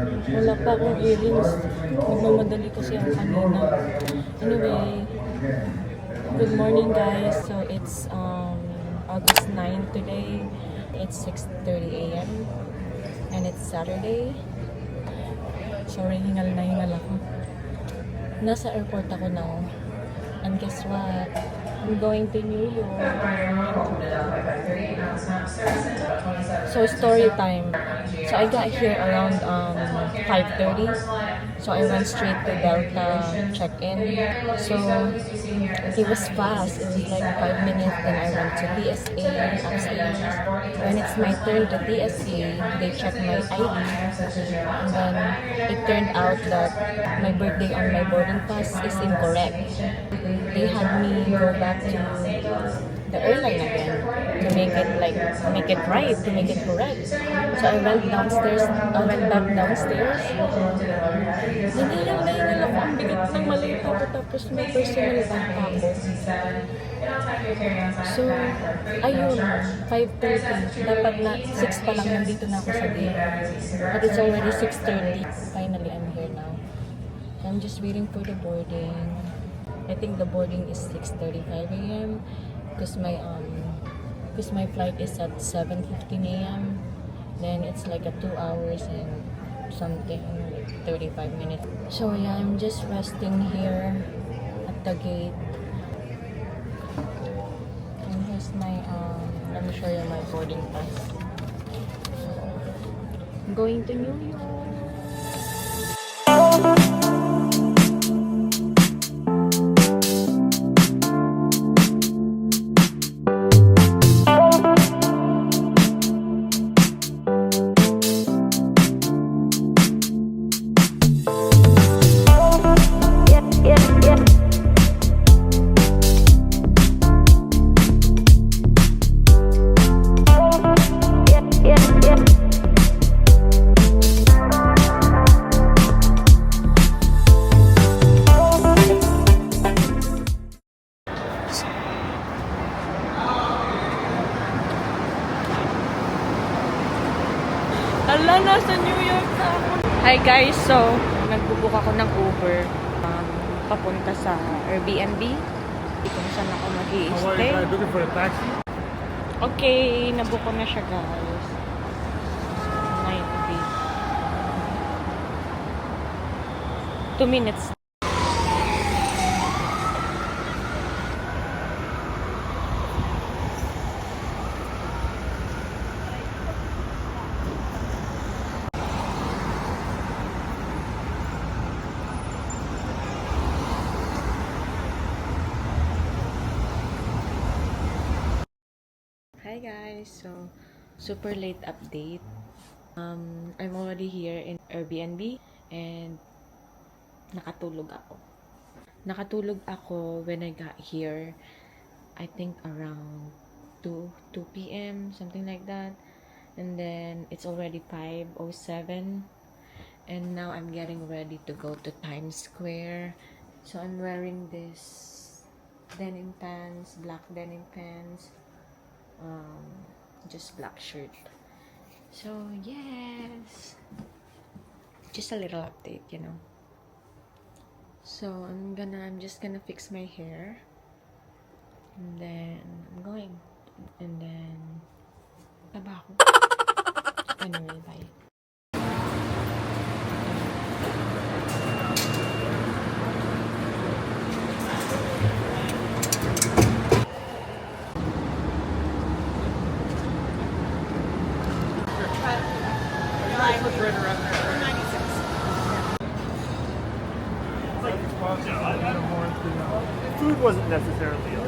Wala pa akong earrings. Nagmamadali kasi ako kanina. Anyway, good morning guys. So it's August 9 today. It's 6:30 a.m. and it's Saturday. Sorry, hingal na hingal ako. Nasa airport ako now. And guess what? I'm going to New York. So story time. So I got here around 5:30. So I went straight to Delta check-in. So it was fast. It was like 5 minutes. Then I went to TSA upstairs. When it's my turn to TSA, they check my ID. And then it turned out that my birthday on my boarding pass is incorrect. They had me go back to the airline again to make it right, to make it correct. So I went back downstairs. Nanilang ako, ang bigat ng malita ko, tapos may personal bag pa ako. So, ayun, 5:30. Dapat na 6 pa lang nandito na ako sa gate. But it's already 6:30. Finally, I'm here now. I'm just waiting for the boarding. I think the boarding is 6:35 a.m. because my flight is at 7:15 a.m. Then it's like a 2 hours and something, like 35 minutes. So yeah, I'm just resting here at the gate. And here's my let me show you my boarding pass. I'm going to New York. Ala, nasa New York na ako. Hi guys, so nagbubook ako ng Uber papunta sa Airbnb. Kung saan ako mag-i-stay. Looking for a taxi? Okay, nabook ko na siya guys. 90. 2 minutes. Hi guys, so super late update. I'm already here in Airbnb and nakatulog ako when I got here. I think around 2 p.m. something like that. And then it's already 5:07 and now I'm getting ready to go to Times Square. So I'm wearing this denim pants, black denim pants. Just black shirt. So yes, just a little update, you know. So I'm just gonna fix my hair and then I'm going, and then taba ako. Anyway, bye. Right around there. 96. Food wasn't necessarily a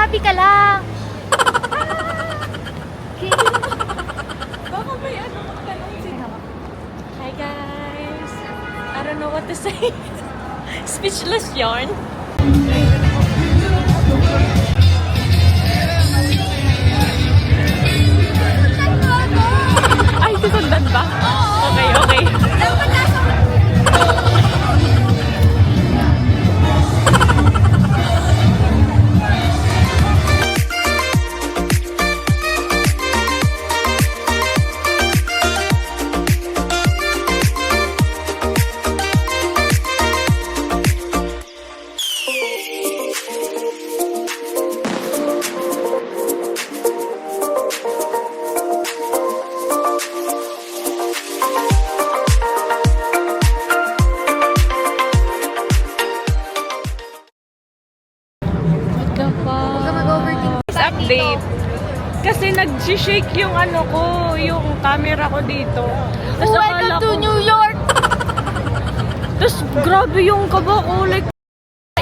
Happy ka lang! Baka may magtanong sila. Hi guys! I don't know what to say. Speechless yarn. Ay, susundan ba? Okay, okay. Update. Kasi nag-shake yung ano ko, yung camera ko dito. Tapos Welcome to New York! Tapos grabe yung kaba ko. Like,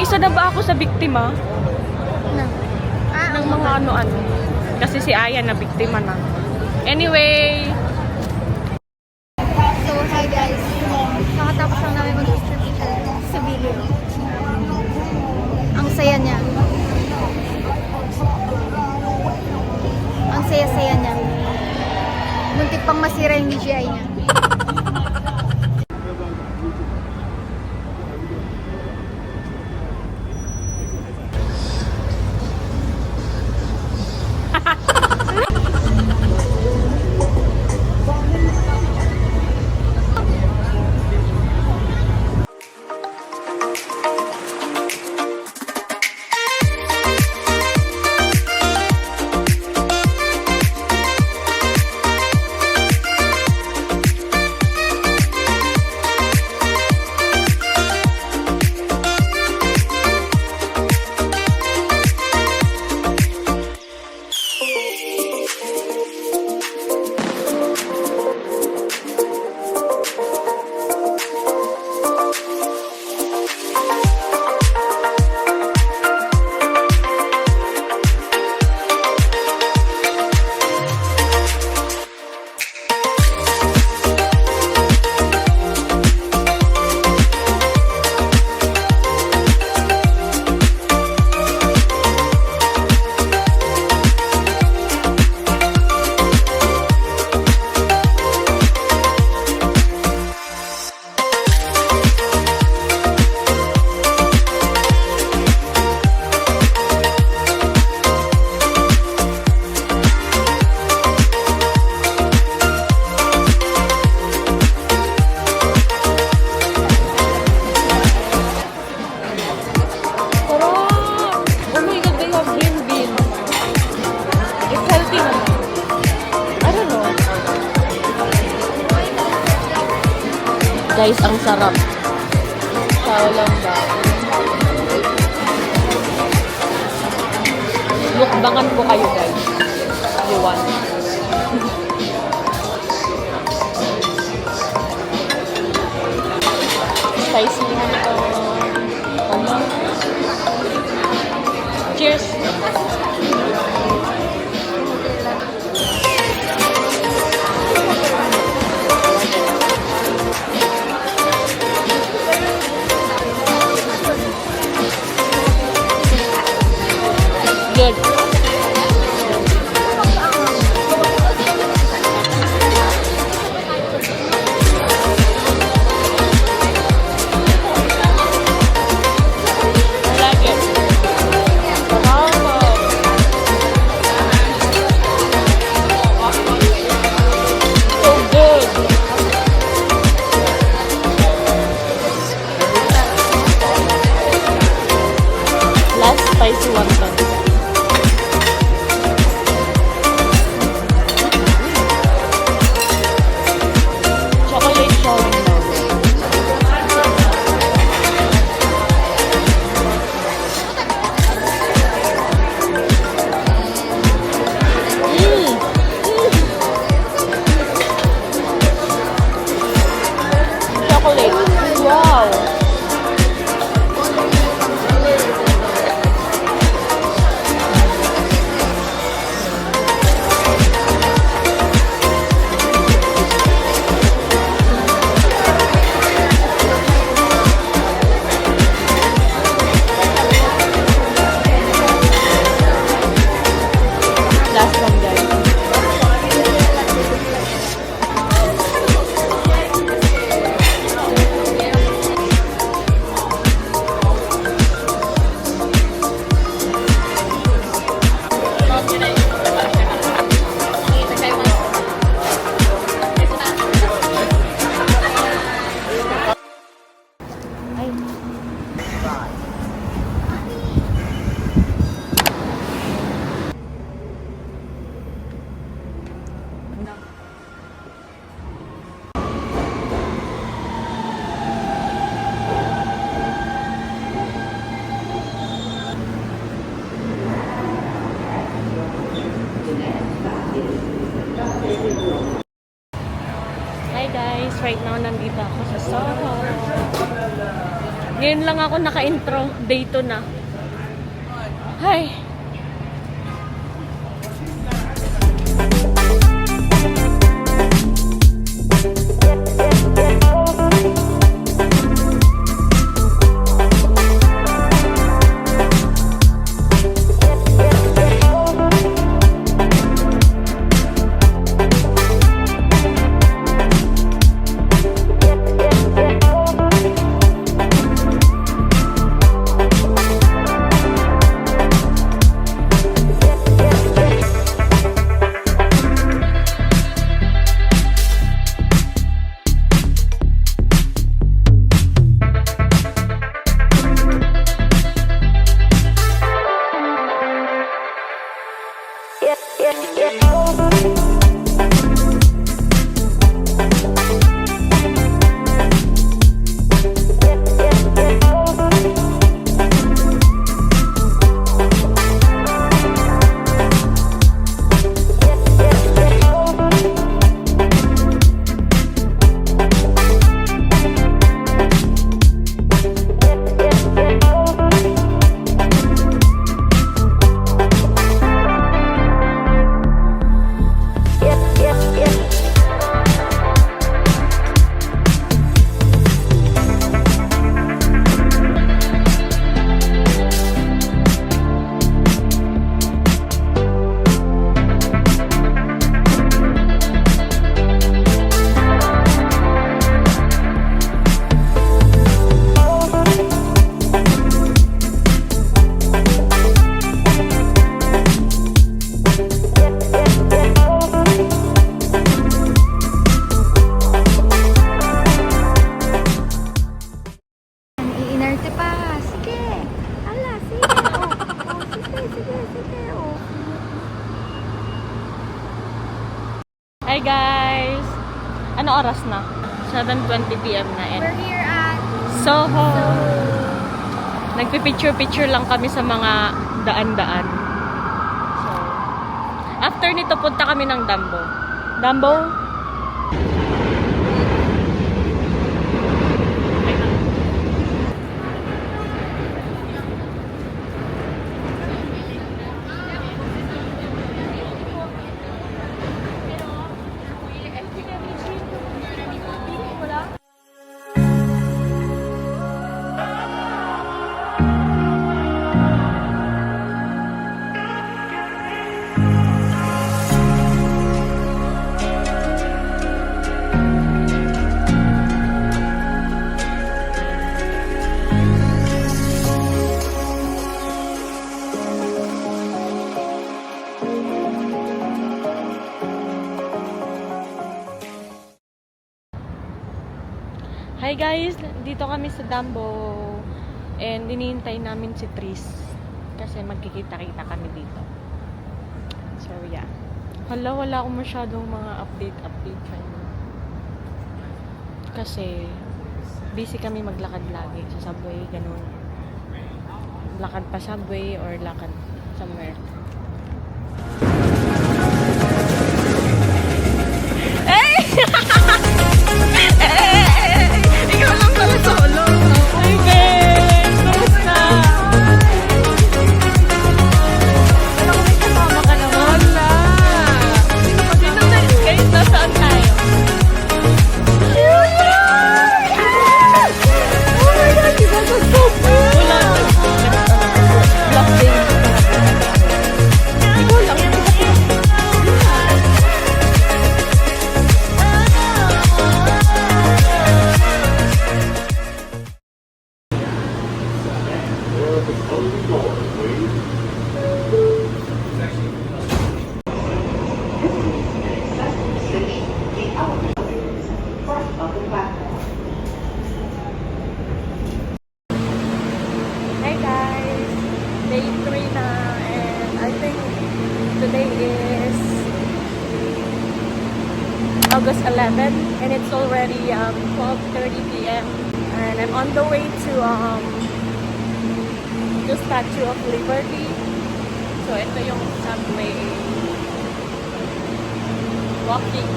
isa na ba ako sa biktima? Ng mga ano-ano. Kasi si Aya na biktima na. Anyway. So, hi guys. Nakatapos lang namin mag-street sa Billy. Ang saya niya. Ang saya-saya niya. Muntik pang masira yung DJI niya. Guys, ang sarap. Sao lang ba? Mukbangan ko kayo guys. You want? Spicy naman ito. Cheers! Good. I like it. So good. Last spicy wonton. Chocolate shawarma. Chocolate. Wow. right now, nandito ako sa Soho. Ngayon lang ako naka-intro. Day 2 na. Hi! Iinarte pa. Sige. Ala, sige. Sige. Oh. Hi guys! Ano oras na? 7:20 PM na We're here at Soho! Nagpipicture-picture lang kami sa mga daan-daan. So, after nito, punta kami ng Dumbo. Dumbo? Hi guys! Dito kami sa Dumbo. And hinihintay namin si Tris. Kasi magkikita-kita kami dito. So yeah. Wala akong masyadong mga update kayo. Kasi busy kami maglakad lagi sa subway, ganun. Lakad pa subway or lakad somewhere. Ikaw lang pala solo. Hi guys! Kamusta? Alam ko may kasama ka naman. Wala! Sino tayo? Guys, nasaan tayo? Oh my God! You guys are so cool! Wala. Black day. Ikaw lang yan. Hi guys! Day 3 na and I think today is August 11 and it's already 12:30 p.m. and I'm on the way to the Statue of Liberty. So ito yung subway walking.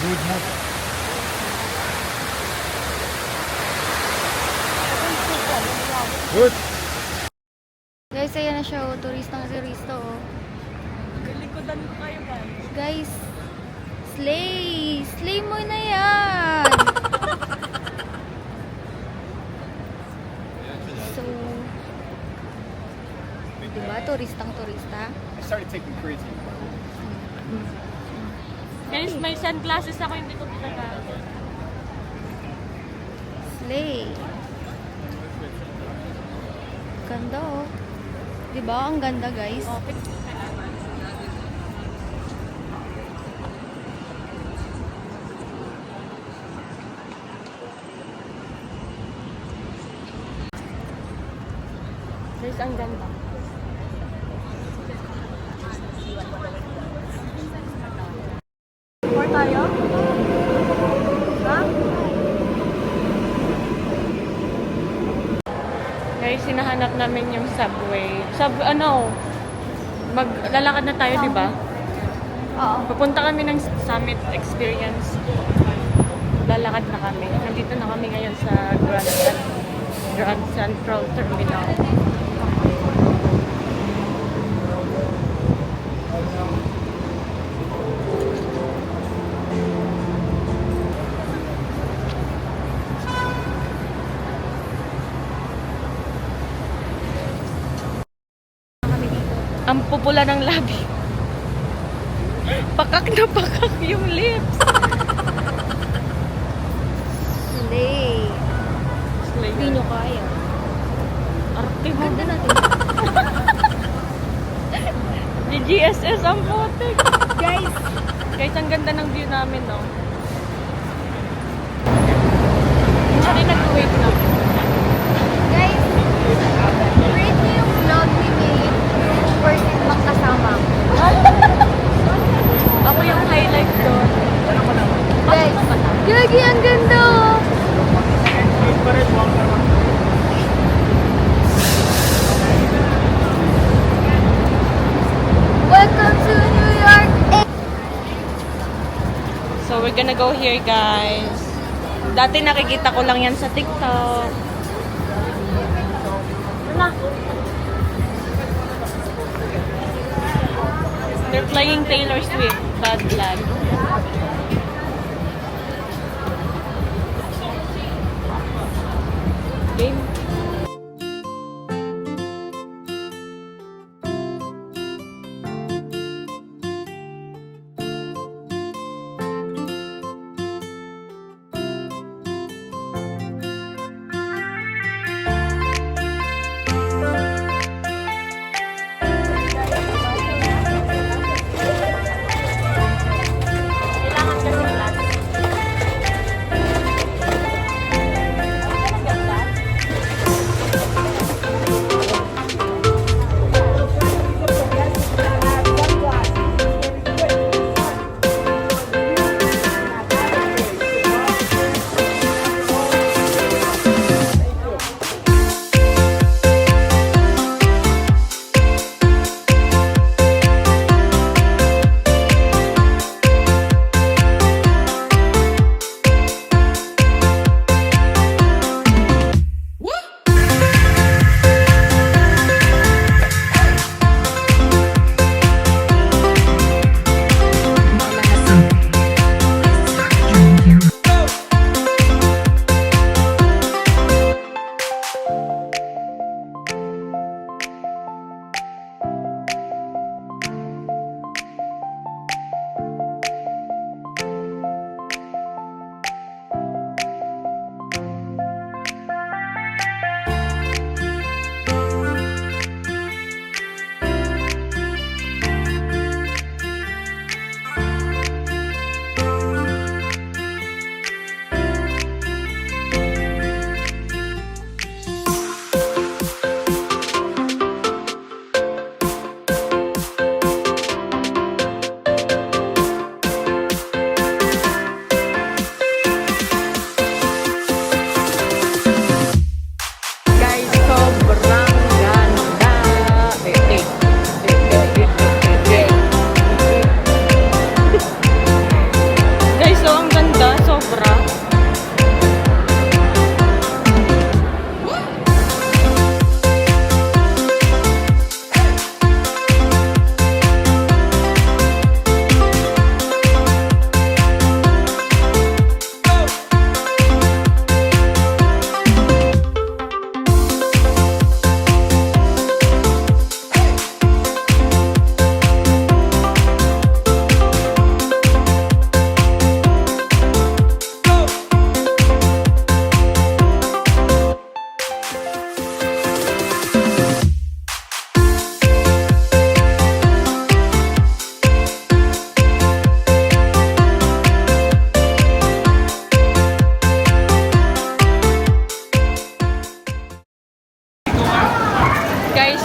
Good. Guys, ayan na siya, oh. Turistang-turista, oh. Likodan ko kayo, guys. Guys, slay! Slay mo na yan! So, diba? Turistang-turista. I started taking creatine. Guys, may sunglasses ako, hindi ko talaga. Slay! Ganda, oh. Diba? Ang ganda, guys. Guys, ang ganda. Or tayo? Ha? Guys, sinahanap namin yung subway. Maglalakad na tayo, di ba? Oo. Pupunta kami ng Summit Experience. Lalakad na kami. Nandito na kami ngayon sa Grand Central Terminal. Ang pupula ng labi. Pakak na pakak yung lips. Slay! Slay. Hindi nyo kaya. Arte mo. Ganda natin. GSS ang putik. Guys! Guys, ang ganda ng view namin, no? Sorry, nag-wait na. Guys! Rate nyo yung vlog ni May. Yung worth it makasama. Ako yung highlight doon. Guys! Gagi, ang ganda, oh! Welcome to New York! So, we're gonna go here, guys. Dati nakikita ko lang yan sa TikTok. Wala. They're playing Taylor Swift, Bad Blood. Game.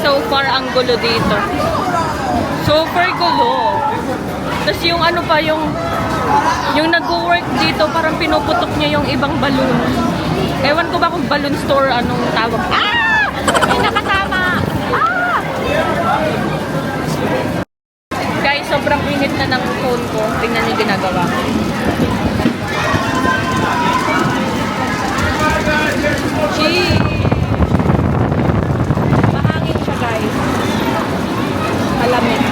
so far ang gulo dito. Super gulo. Tapos yung ano pa, yung nag-work dito, parang pinuputok niya yung ibang balloon. Ewan ko ba kung balloon store, anong tawag. Ah! May nakasama! Ah! Guys, sobrang init na ng phone ko. Tingnan niyo ginagawa ko. Cheese! Mahangin siya, guys. Malamig.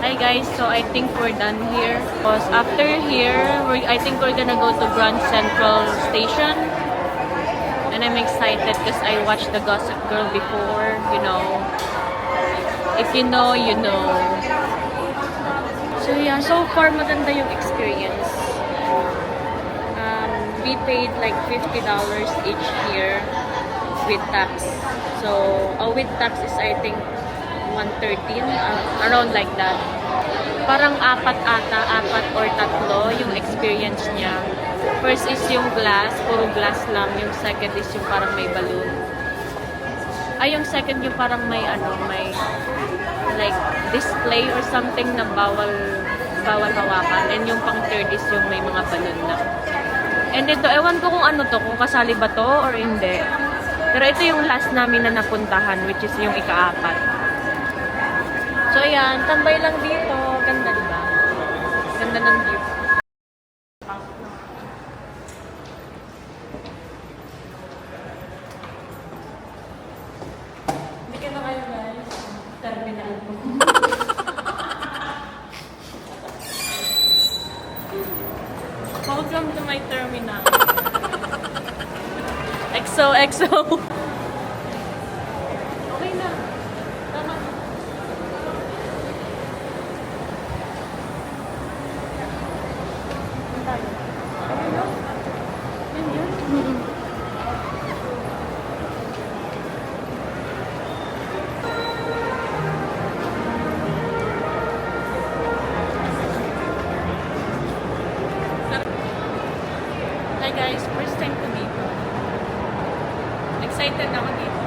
Hi guys, so I think we're done here. Because after here, I think we're gonna go to Grand Central Station. And I'm excited because I watched the Gossip Girl before, you know. If you know, you know. So yeah, so far maganda yung experience. We paid like $50 each year with tax. So with tax is I think 113, around like that. Parang apat or tatlo yung experience niya. First is yung glass, puro glass lang. Yung second is yung parang may balloon. Yung second yung parang may may like display or something na bawal hawakan. And yung pang third is yung may mga balloon na. And ito, ewan ko kung ano to, kung kasali ba to or hindi. Pero ito yung last namin na napuntahan, which is yung ika-apat. So ayan, tambay lang dito. Ganda diba? Ganda ng view. Hindi ka na kayo guys. Terminal po. Welcome to my terminal. XOXO. Okay na. Tama na. Hi guys, first time ko dito. Excited ako dito.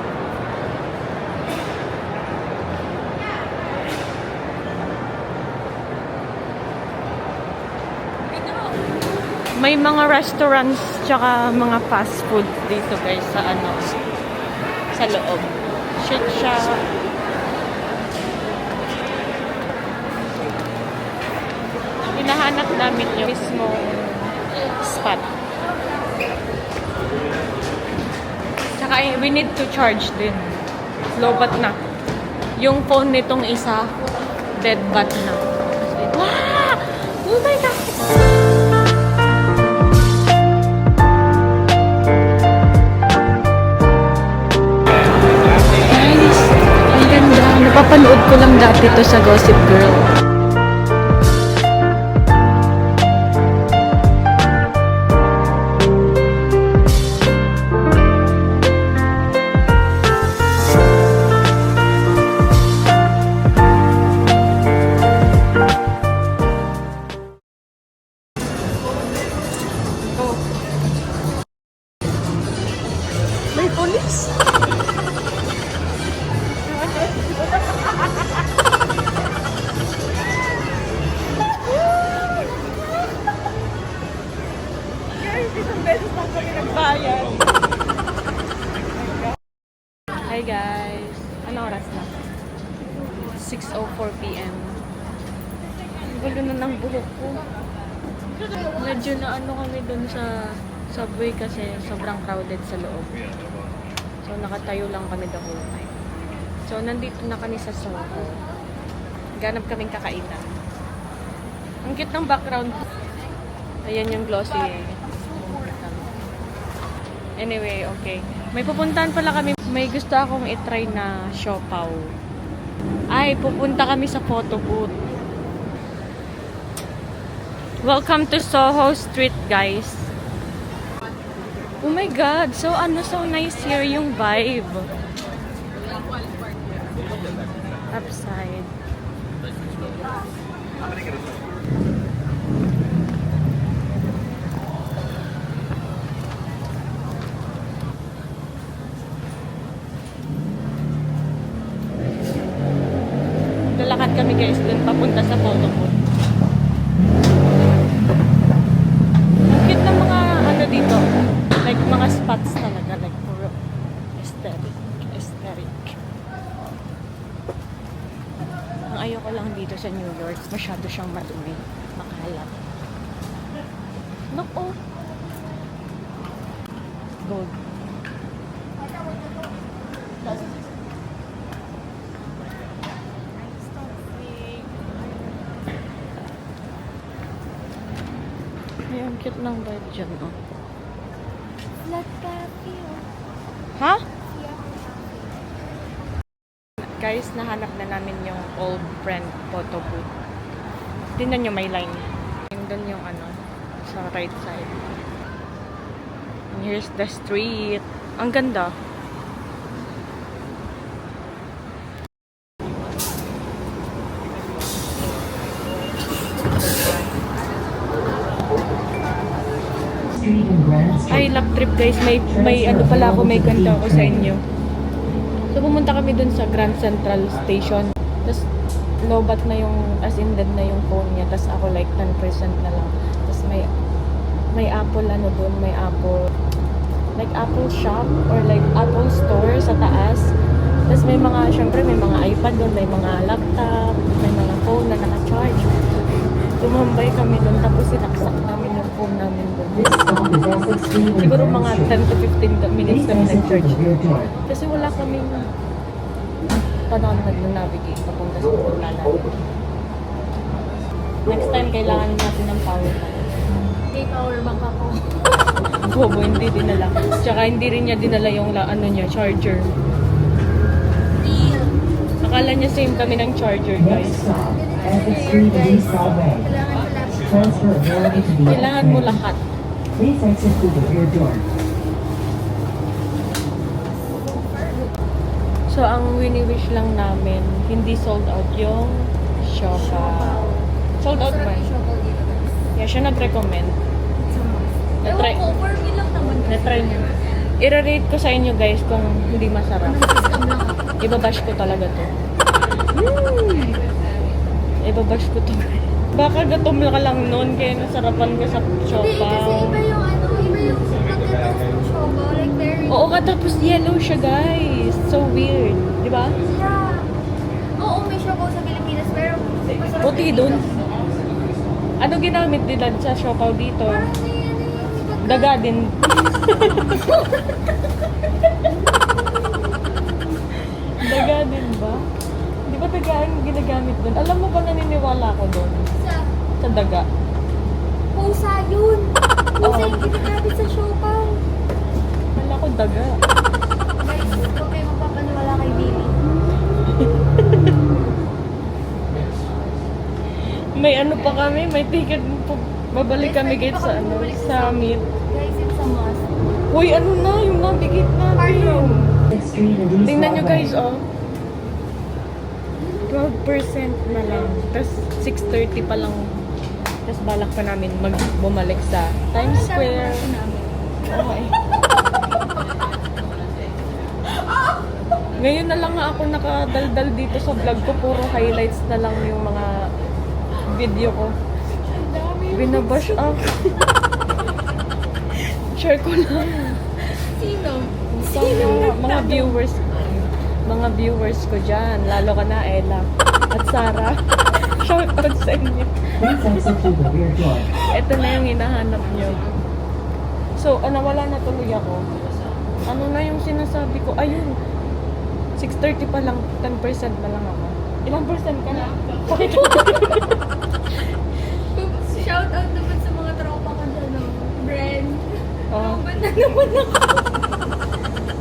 May mga restaurants tsaka mga fast food dito guys sa sa loob. Shit siya. Hinahanap namin yung mismo spot. Tsaka we need to charge din. Lobat na. Yung phone nitong isa, dead bat na. Wow! Oh my God! Guys, ang ganda. Napapanood ko lang dati to sa Gossip Girl. May police. Guys, isang beses lang kami nagbayad. Hi guys. Anong oras na? 6:04 p.m. Gulo na ng buhok ko. Medyo na ano kami dun sa subway kasi sobrang crowded sa loob. So, nakatayo lang kami the whole time. So, nandito na kami sa Soho. Ganap kaming kakainan. Ang cute ng background. Ayan yung glossy. Anyway, okay. May pupuntahan pala kami. May gusto akong itry na siopaw. Ay, pupunta kami sa photo booth. Welcome to Soho Street, guys. Oh my God! So nice here yung vibe. Upside. Lalakad kami guys dun papunta sa photo booth. Ang cute ng mga ano dito. Like mga spots talaga. Like puro aesthetic. Ang ayoko lang dito sa New York. Masyado siyang madumi. Makalat. Nako. Gold. Ay, ang cute ng vibe dyan, oh. Flat coffee, oh. Ha? Guys, nahanap na namin yung old friend photo booth. Tingnan nyo, may line. Doon yung ano, sa right side. And here's the street. Ang ganda. Ay, lap trip guys. May ano pala ako, may kwento ako sa inyo. So, pumunta kami dun sa Grand Central Station. Tapos, lobat na yung, as in dead na yung phone niya. Tapos ako like 10% na lang. Tapos may Apple ano dun, may Apple, like Apple shop or like Apple store sa taas. Tapos may mga, syempre may mga iPad dun, may mga laptop, may mga phone na naka-charge. Tumambay kami dun, tapos sinaksak namin yung phone namin dun. Siguro mga 10 to 15 minutes kami nag-charge. Kasi wala kaming panahon nag-navigate papunta sa pupunta namin. Next time, kailangan natin ng power bank. May power bank ako. Bobo, hindi dinala. Tsaka hindi rin niya dinala yung ano niya, charger. Deal. Akala niya same kami ng charger, guys. Guys, Kailangan mo lahat. Please exit through the rear door. So, ang wini-wish lang namin, hindi sold out yung siopaw. Sold out ba? Yeah, siya nag-recommend. Na-try. Ewan ko, for me lang naman. Na-try niyo. I-rate ko sa inyo guys kung hindi masarap. Scam lang ako. Ibabash ko talaga to. Ibabash ko to. Baka gatom ka lang noon kaya nasarapan ka sa Hindi, kasi siopaw. iba yung ano, iba yung pagkataas ng siopaw. Like, very... Oo ka, tapos yellow siya guys. So weird. Di ba? Yeah. Oo, may siopaw sa Pilipinas, pero masarap Puti din dun. dito. Ano ginamit nila sa siopaw dito? Parang may ano yung pagka... Daga din. Daga din ba? Di ba daga ang ginagamit doon? Alam mo ba naniniwala ko doon? Sa Sa daga. pusa yun. Pusa Oo. yung ginagamit sa siopaw. Wala ko daga. Guys, huwag kayo magpapaniwala kay Billy. May ano pa kami, may ticket po. Babalik kami guys sa ano, sa meet. Guys, it's a must. Uy, ano na, yung navigate natin. Tingnan nyo guys, oh. 12% na lang. Tapos 6:30 pa lang. Tapos balak pa namin bumalik sa Times Square. Okay. Ngayon na lang nga ako nakadaldal dito sa vlog ko. Puro highlights na lang yung mga video ko. Binabash up. Share ko lang. Sino? Sa mga viewers ko dyan. Lalo ka na, Ella. at Sarah. Shoutout sa inyo. Please exit through the rear door. Ito na yung hinahanap nyo. So, nawala na tuloy ako. Ano na yung sinasabi ko? Ayun. 6:30 pa lang. 10% na lang ako. Ilang percent ka na? Shout out naman sa mga tropa ko dyan, no? Bren. Oh. Ba na naman ako?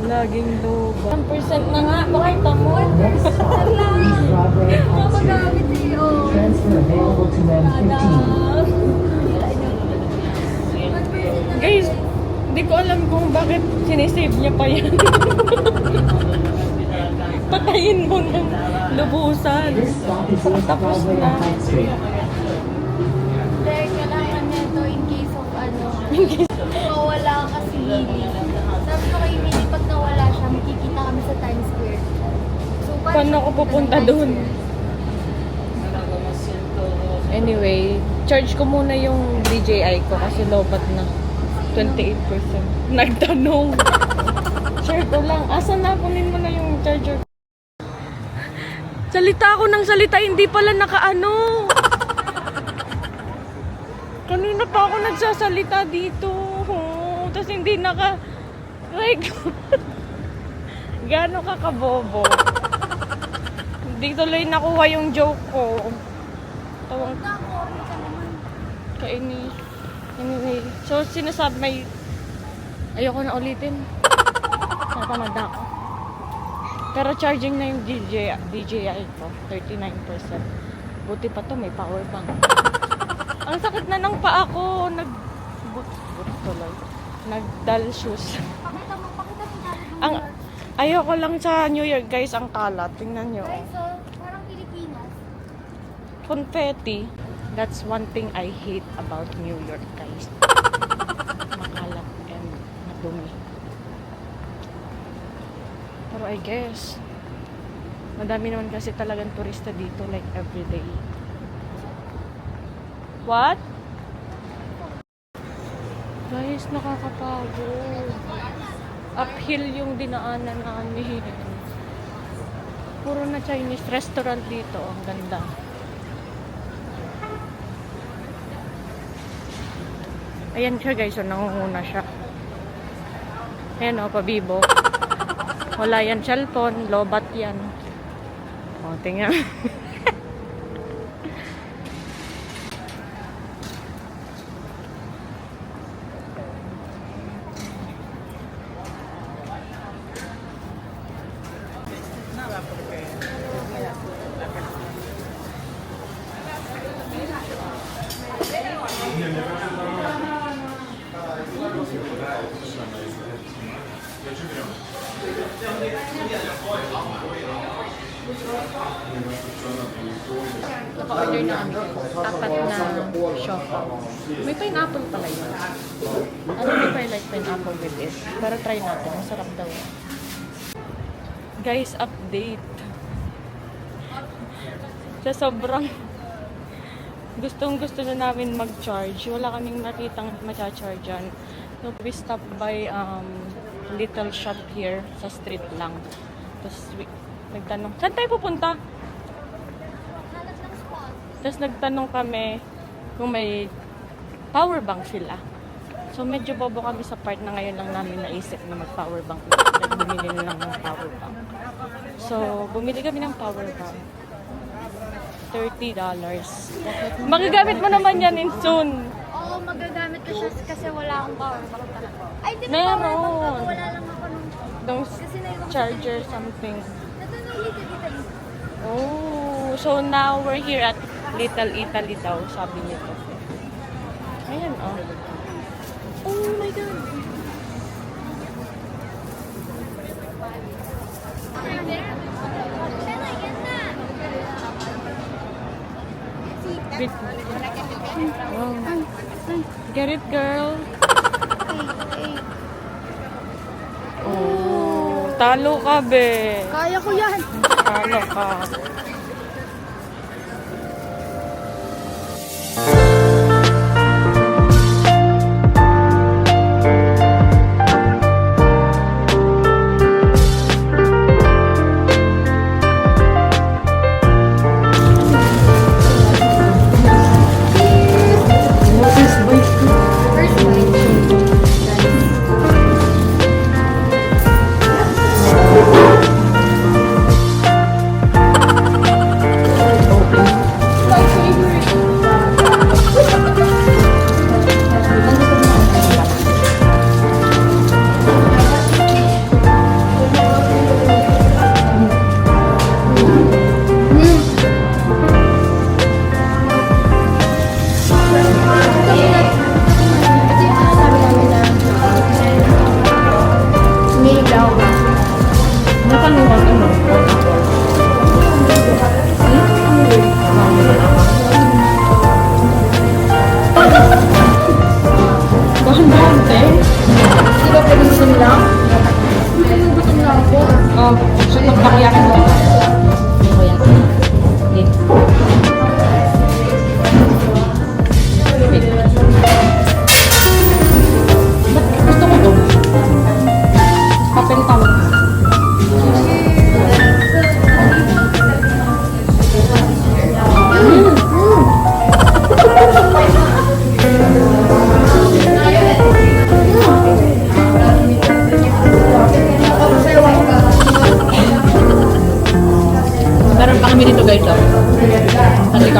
Laging low. 10% na nga. Pakita mo. Next stop is Broadway High Street. Mapagamit sa'yo. Transfer available to M15. Guys, hindi ko alam kung bakit sinisave niya pa yan. Patayin mo ng lubusan. This stop is East Tapos Broadway na. and High Street. Hindi, kailangan niya to in case of mawala kasi Mili. Sabi ko kay Mili, pag nawala siya, makikita kami sa Times Square. So, Paano ako pupunta doon? Anyway, charge ko muna yung DJI ko kasi lobat na. 28%. Nagtanong. Share ko lang. Asan na? Kunin mo na yung charger. Salita ako ng salita, hindi pala nakaano. Kanina pa ako nagsasalita dito. Tapos hindi naka-record. Gano'n ka kabobo. Hindi tuloy nakuha yung joke ko. Tawang kainis. Anyway, so sinasabi ayoko na ulitin. Natamad na ako. Pero charging na yung DJI ko, 39%. Buti pa to, may power bank. Ang sakit na ng paa ko. Boots tuloy. Nagdal shoes. Pakita mo dali Ang ayoko lang sa New York, guys, ang kalat. Tingnan nyo. Guys, so, parang Pilipinas. Confetti. That's one thing I hate about New York, guys. Makalat and madumi. Pero I guess, madami naman kasi talagang turista dito, like everyday. What? Guys, nakakapagod. Uphill yung dinaanan namin. Puro na Chinese restaurant dito. Ang ganda. Ayan siya, guys. So, nangunguna siya. Ayan o, pabibo. Wala yan cellphone. Lobat yan. O, tingnan. Naka-order na kami. Apat na shofa. May pineapple pala yun. I don't know if I like pineapple with it. Pero try natin. Masarap daw. Guys, update. Sa sobrang gustong-gusto na namin mag-charge. Wala kaming nakitang macha-chargean. So, we stopped by little shop here sa street lang. Tapos, nagtanong, saan tayo pupunta? Hanap ng spot. Tapos nagtanong kami kung may power bank sila. So medyo bobo kami sa part na ngayon lang namin naisip na mag-power bank. Bumili na lang ng power bank. So bumili kami ng power bank. $30. Magagamit mo naman yan in soon. Oo, magagamit ko siya kasi wala akong power bank talaga. Ay, di ba Meron. power bank ako? Wala lang ako nung... Those Kasi naiwan ko charger something. Natanong dito. Oh, so now we're here at Little Italy daw, sabi niyo to. Ayan, oh. Oh my God. Bit. Wow. Get it, girl. Oh, talo ka, be. Kaya ko yan. Talo ka. kami dito guys. Oh. Halika.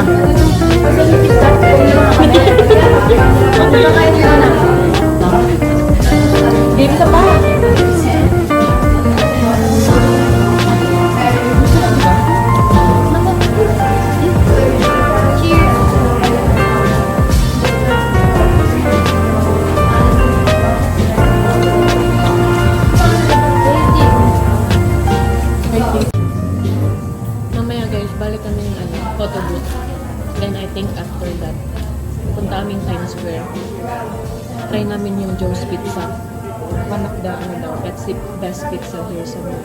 Game sa pa. Mamaya guys, balik kami ng photo booth. Then I think after that, punta kaming Times Square. Try namin yung Joe's Pizza. One of the best pizza here sa mall.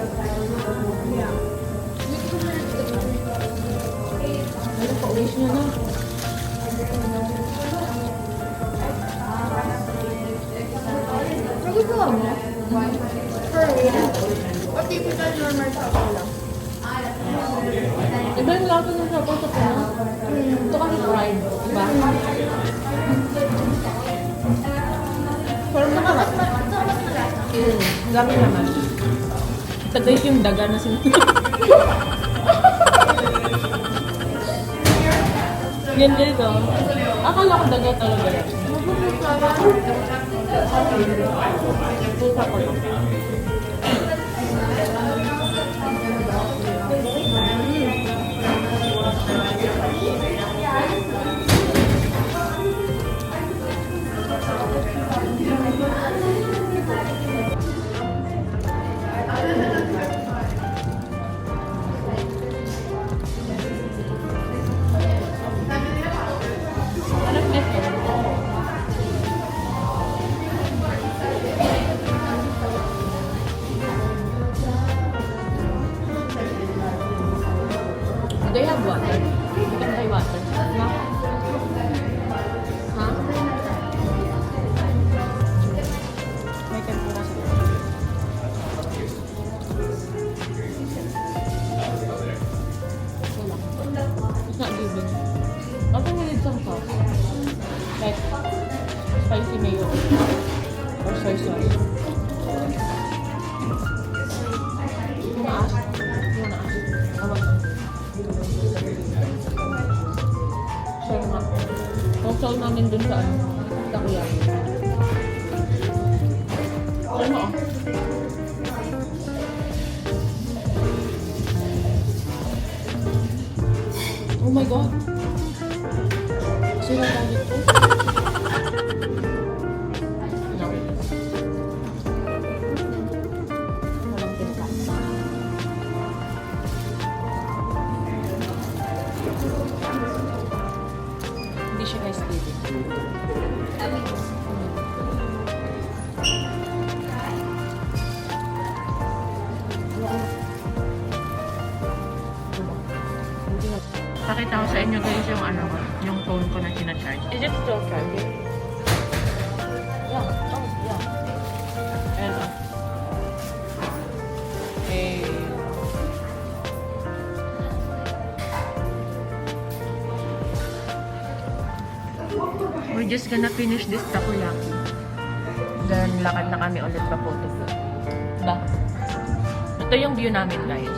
Ano pa, uwis nyo na. Nagustuhan mo? For real? O typical normal taco lang? Iba yung lato ng sabaw sa pala. Ito kasi fried, diba? Pero masarap. Dami naman. Ito guys yung daga na Yan guys oh. Akala ko daga talaga yan. Pusa ko lang. They have water. You can buy water. No? Huh? May tempura sila. Wala. It's not given. I think we need some sauce. Like spicy mayo or soy sauce. You wanna ask? You wanna ask? How about that? Share na. Konsol namin dun sa takoyaki. Ano? Oh my God! Sila gamit ko? No. Walang tinta. Hindi siya guys dito. Pakita ko sa inyo guys yung yung phone ko na sinacharge. Is it still charging? Yeah. Oh, yeah. Ayan o. Eh. We're just gonna finish this takoyaki. Then, lakad na kami ulit pa photo booth. Diba? Ito yung view namin guys.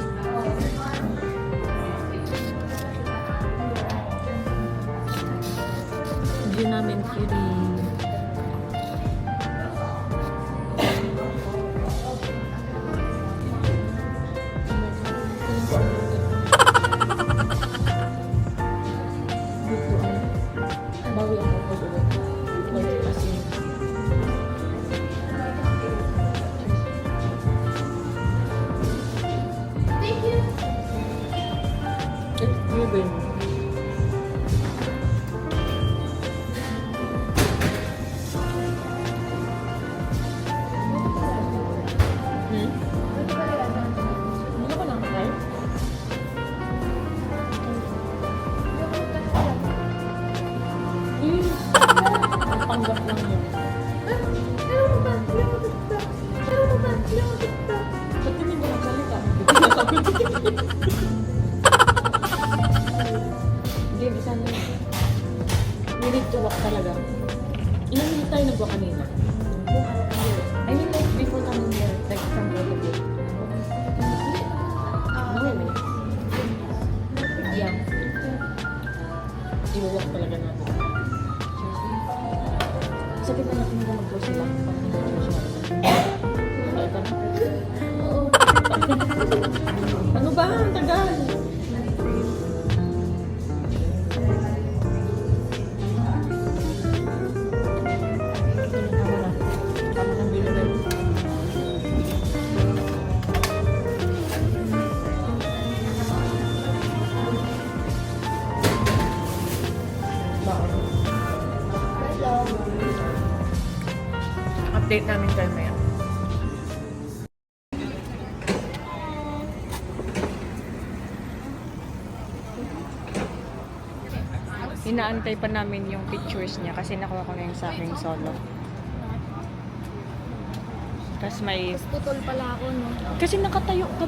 View namin kiri. Bawi ako po ulit. Kasi Thank you! it's given. Ano ka lang, right? Panggap lang yun. Ba't hindi mo nagsalita? Game, isa na yun. We need to walk talaga. Ilang minute tayo nag-walk kanina? I mean like before coming here, like from the day. No. iwawak talaga natin. Sakit na natin na mag-close sila. Ito na. Ano ba? Ang tagal. Tama ng bilibid. Update namin kayo maya. Inaantay pa namin yung pictures niya kasi nakuha ko na yung sa aking solo. Tapos may... Putol pala ako, no? Kasi nakatayo ka.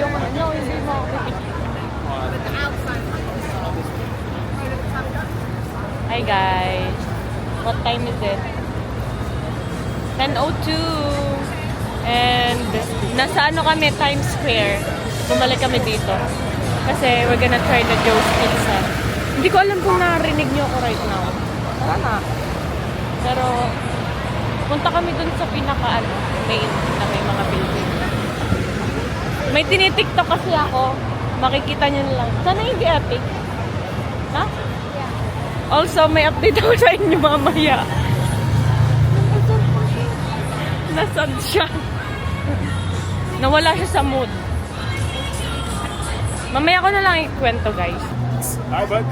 Yung no, hindi mo ako pipicture. Hi guys. What time is it? 10:02. And nasa ano kami, Times Square. Bumalik kami dito. Kasi we're gonna try the Joe's Pizza. Hindi ko alam kung narinig niyo ako right now. Sana. Pero punta kami dun sa pinaka main na may mga building. May tinitiktok kasi ako. Makikita niyo lang. Sana hindi epic. Ha? Also, may update ako sa inyo mamaya. Nasad siya. Nawala siya sa mood. Mamaya ko na lang ikwento, guys. Hi, bud.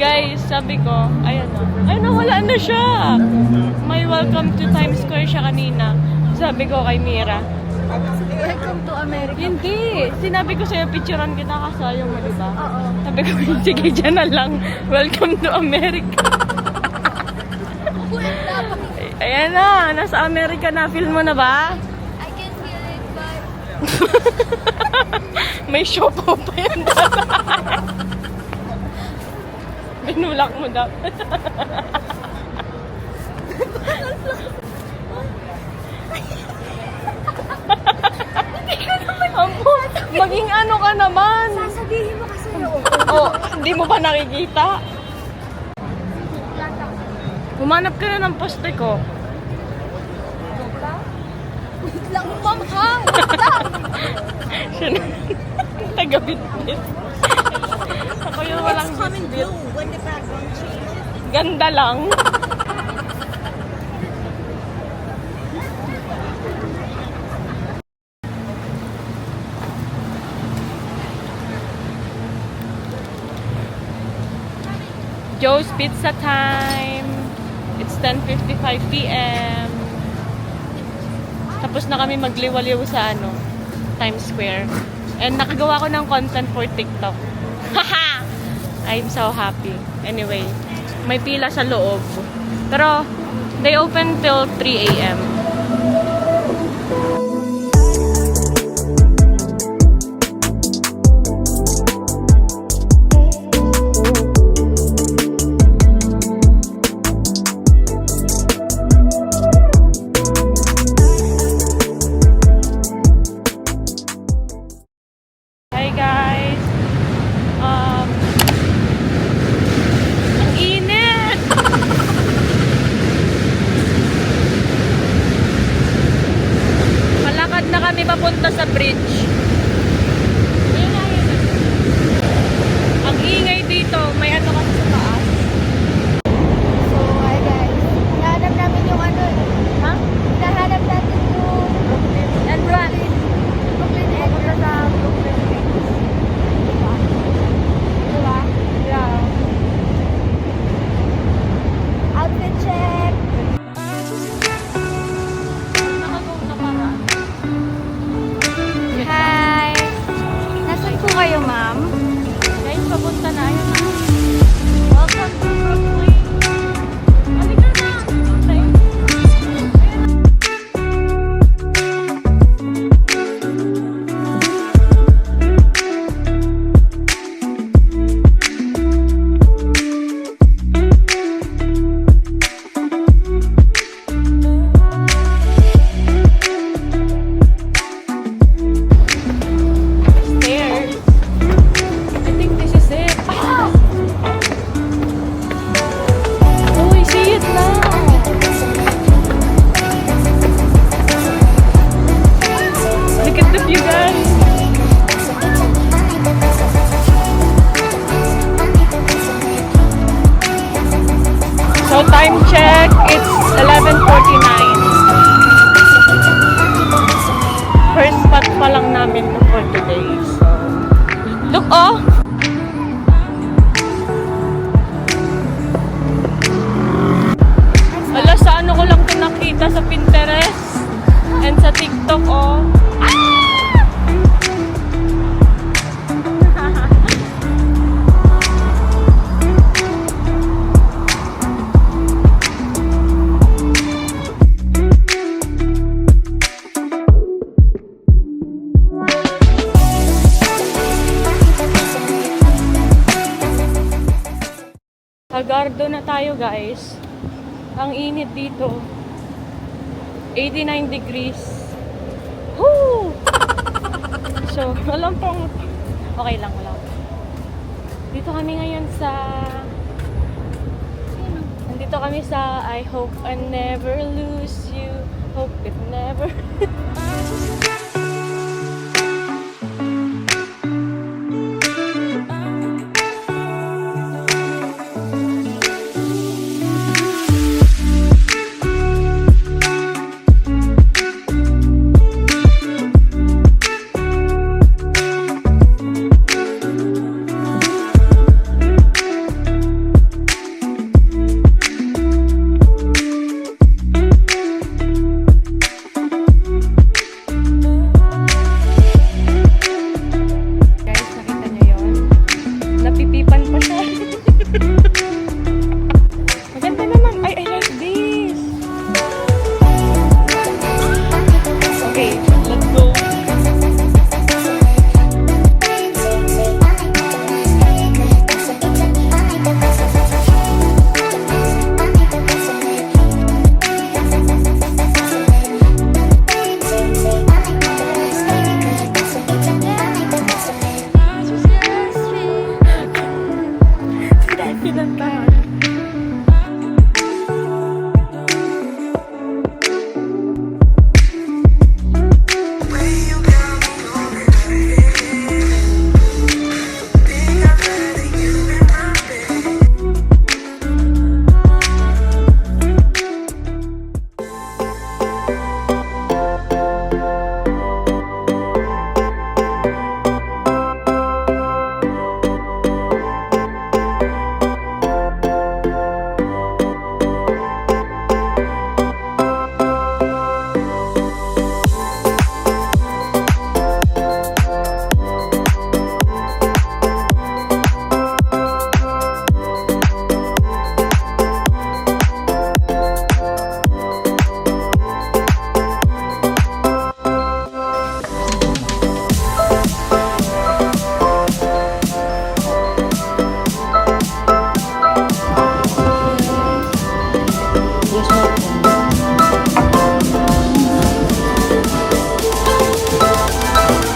Guys, sabi ko, ayan na. Ay, nawala na siya. May welcome to Times Square siya kanina. Sabi ko kay Mira. Welcome to America. Hindi. Sinabi ko sa'yo, picturean kita kasayong mo, diba? Oo. Sabi ko, sige, dyan na lang. Welcome to America. Ayan na, nasa Amerika na. Feel mo na ba? I can feel it, but... May show pa yan. Binulak mo daw. Maging ano ka naman. Sasabihin mo kasi yung... Oh, hindi mo ba nakikita? Humanap ka na ng poste ko. Wait lang, ma'am, ha? Wait lang. Siya na. Taga-bitbit. Ako yung walang bitbit. when the background changes. Ganda lang. Joe's Pizza time. It's 10:55 p.m. Tapos na kami magliwaliw sa Times Square. And nakagawa ko ng content for TikTok. Haha! I'm so happy. Anyway, may pila sa loob. Pero they open till 3 a.m. Hi guys. Ang init. So time check, it's 11:49. First spot pa lang namin for today. So, look oh! Ala, sa ano ko lang ito nakita sa Pinterest and sa TikTok oh. Agardo na tayo guys. Ang init dito. 89 degrees. Woo! So, alam pong okay lang, wala. Dito kami ngayon sa nandito kami sa I hope I never lose you. Hope it never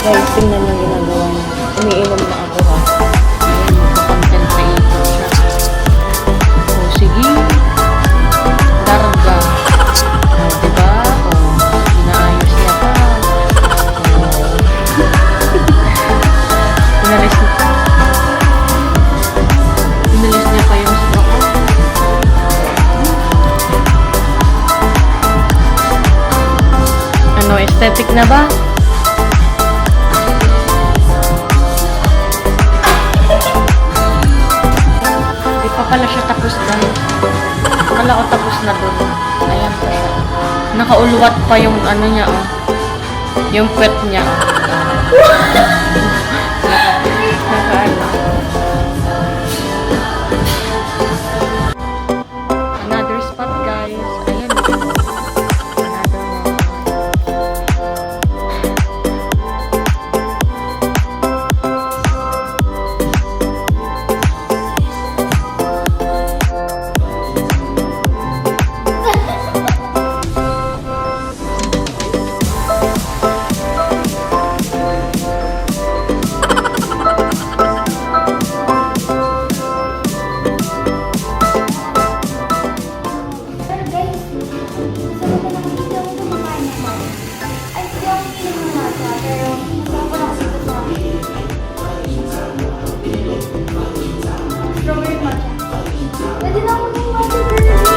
Guys, tingnan yung ginagawa niya. Umiinom na ako ha. Ayan, magpakontemplate siya. O, sige. Darga. O, diba? O, inaayos niya pa. O, pinalis niya pa. Pinalis niya pa yung sila ko. Ano, aesthetic na ba? Pala siya tapos guys. Akala ko tapos na doon. Ayan pa siya. Nakaulwat pa yung ano niya oh. Yung puwet niya. Nakaano. Another spot guys. Ayan. Another one. Strawberry matcha. Pwede na ako ng matcha.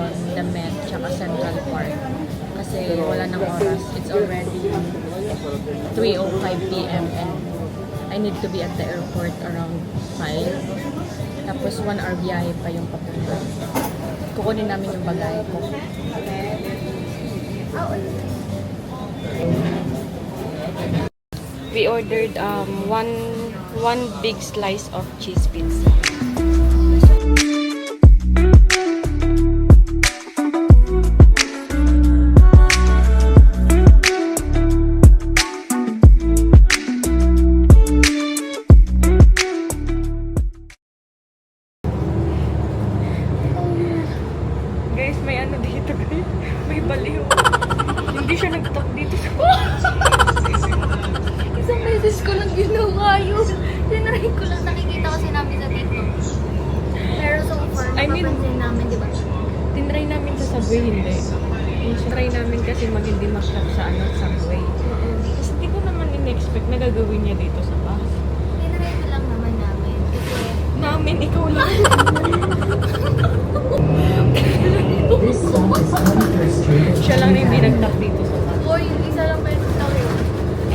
doon, the Met, tsaka Central Park. Kasi wala nang oras. It's already 3:05 p.m. and I need to be at the airport around 5. Tapos 1 hour biyahe pa yung papunta. Kukunin namin yung bagay ko. We ordered one big slice of cheese pizza. Guys, may ano dito guys. May baliw. Hindi siya nag-talk dito sa Isang beses ko lang ginawa yun. Tinry ko lang, nakikita kasi namin sa TikTok. Pero so far, I mean- napapansin namin, di ba? Tinry namin sa subway, hindi. Tinry namin kasi hindi mag-talk sa subway. Kasi hindi ko naman in-expect na gagawin niya dito sa bus. Tinry ko lang naman namin. Kasi, Namin, ikaw lang. This stop is 21st Street. and Siya lang na hindi Avenue. nag-talk dito sa bus. boy, isa lang beses lang yun.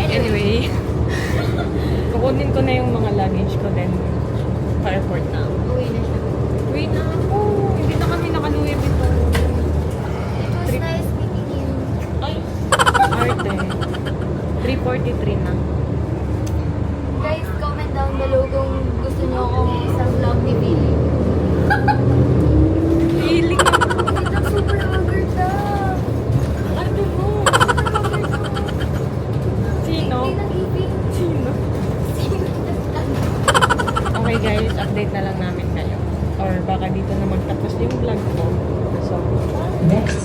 Anyway, kukunin ko na yung mga luggage ko then pa-airport na ako. Uwi na siya. Wait na ako. Hindi na kami nakaluwi dito. It was nice meeting you. Ay, arte. 3:43 na. Guys, comment down below kung gusto nyo akong isang vlog ni Billy. Feeling Ito, super haggard na. ano mo? Sino? Hindi nag-ibig. Sino? Okay guys, update na lang namin kayo. Or baka dito na magtapos yung vlog ko. So, Next